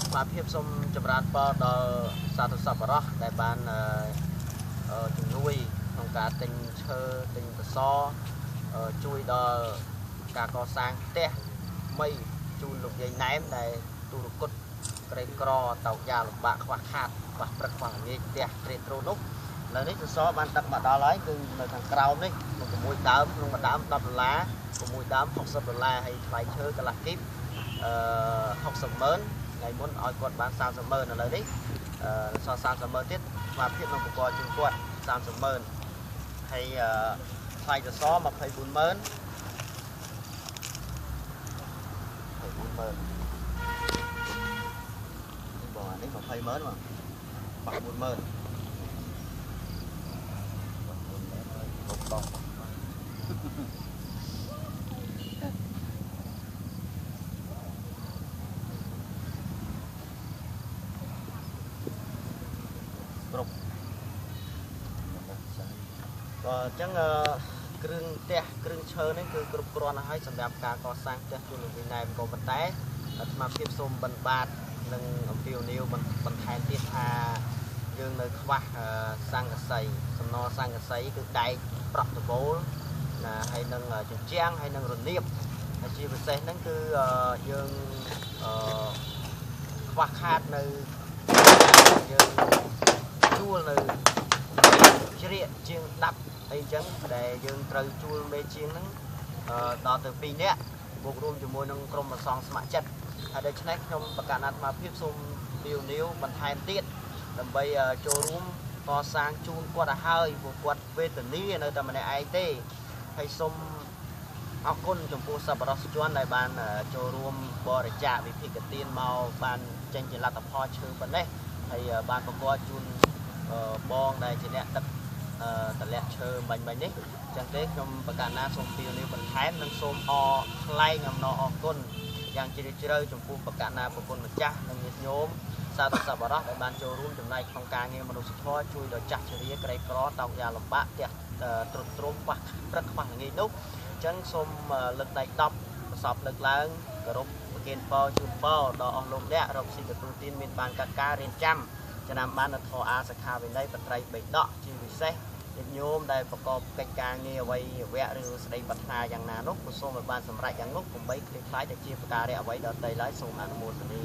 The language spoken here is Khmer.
ស្មារតីសូមចម្រើនពរដល់សាធុសប្បុរសដែលបានជំនួយក្នុងការទិញឈើទិញសសរជួយដល់ការកសាងផ្ទះថ្មីជូនលោកយាយណែមដែលទូរគុតក្រីក្រតោកយ៉ាលំបាកខ្វះខាតខ្វះព្រឹកខ្វះល្ងាចផ្ទះត្រេតត្រូនោះឥឡូវនេះសសរបានដឹកមកដល់ហើយគឺនៅខាងក្រោមនេះ6ដើមក្នុងមួយដើម$10 6ដើម$60ហើយថ្លៃឈើកន្លះគីប60,000ថ្ងៃមុនឲ្យគាត់បាន30,000ឥឡូវនេះសល់30,000ទៀតស្មារតីនឹងប្រកបជូនគាត់30,000ហើយថ្លៃសសរ24,000បងអានេះ20,000បង40,000គ្រប់អញ្ចឹងគ្រឿងផ្ទះគ្រឿងឈើនេះគឺគ្រប់គ្រាន់ហើយសម្រាប់ការកសាងផ្ទះជូនលោកយាយណែមក៏ប៉ុន្តែអាត្មាភាពសូមបិណ្ឌបាតនិងអំពាវនាវបន្ថែមទៀតថាយើងនៅខ្វះសង្កសីសំណសង្កសីគឺដែកប្រក់ដបូលណាហើយនឹងជញ្ជាំងហើយនឹងរនាបហើយជាពិសេសហ្នឹងគឺយើងខ្វះខាតនៅយើងជួលនៅជ្រៀកជាង10អីចឹងដែលយើងត្រូវជួលមេជាងហ្នឹងដល់ទៅ2នាក់បូករួមជាមួយនឹងក្រុមអសង្ឃស្ម័គ្រចិត្តហើយដូច្នេះខ្ញុំប្រកាសអាត្មាភាពសូមពាវនាវបន្ថែមទៀតដើម្បីចូលរួមកសាងជូនគាត់ឲ្យហើយពួកគាត់វេទនានៅតែម្នាក់ឯងទេហើយសូមអរគុណចំពោះសប្បុរសជនដែលបានចូលរួមបរិច្ចាគវិភាគទានមកបានចេញជាលទ្ធផលឈើប៉ុណ្ណេះហើយបានប្រកបជូនបងដែលជាអ្នកទឹកតម្លាក់ឈើបាញ់នេះចឹងទេខ្ញុំប្រកាសណាសូមពាវនាវបន្ថែមនិងសូមថ្លែងអំណរអគុណយ៉ាងជ្រាលជ្រៅចំពោះប្រកាសណាប្រគុណម្ចាស់និងញាតិញោមសាធុសប្បុរសដែលបានចូលរួមចំណែកក្នុងការងារមនុស្សធម៌ជួយដល់ចាស់ជរាក្រីក្រតោកយ៉ាលំបាកផ្ទះទ្រុឌទ្រោមខ្វះព្រឹកខ្វះល្ងាចនោះអញ្ចឹងសូមលើកដៃ10ប្រសពលើកឡើងគោរពប្រគេនពរជូនពរដល់អស់លោកអ្នករកស៊ីទទួលទានមានបានកាត់ការរៀនចាំចំណាំបាននៅធម៌អាសិក្ខាវិន័យបត្រៃបៃដកជាពិសេសញាតិញោមដែលប្រកបកិច្ចការងារអ្វីវៈឬស្ដីប្រាថ្នាយ៉ាងណានោះក៏សូមឲ្យបានសម្រេចយ៉ាងនោះកុំបីឃ្លាតខ្លាយទៅជាប្រការៈអ្វីដទៃឡើយសូមអនុមោទនា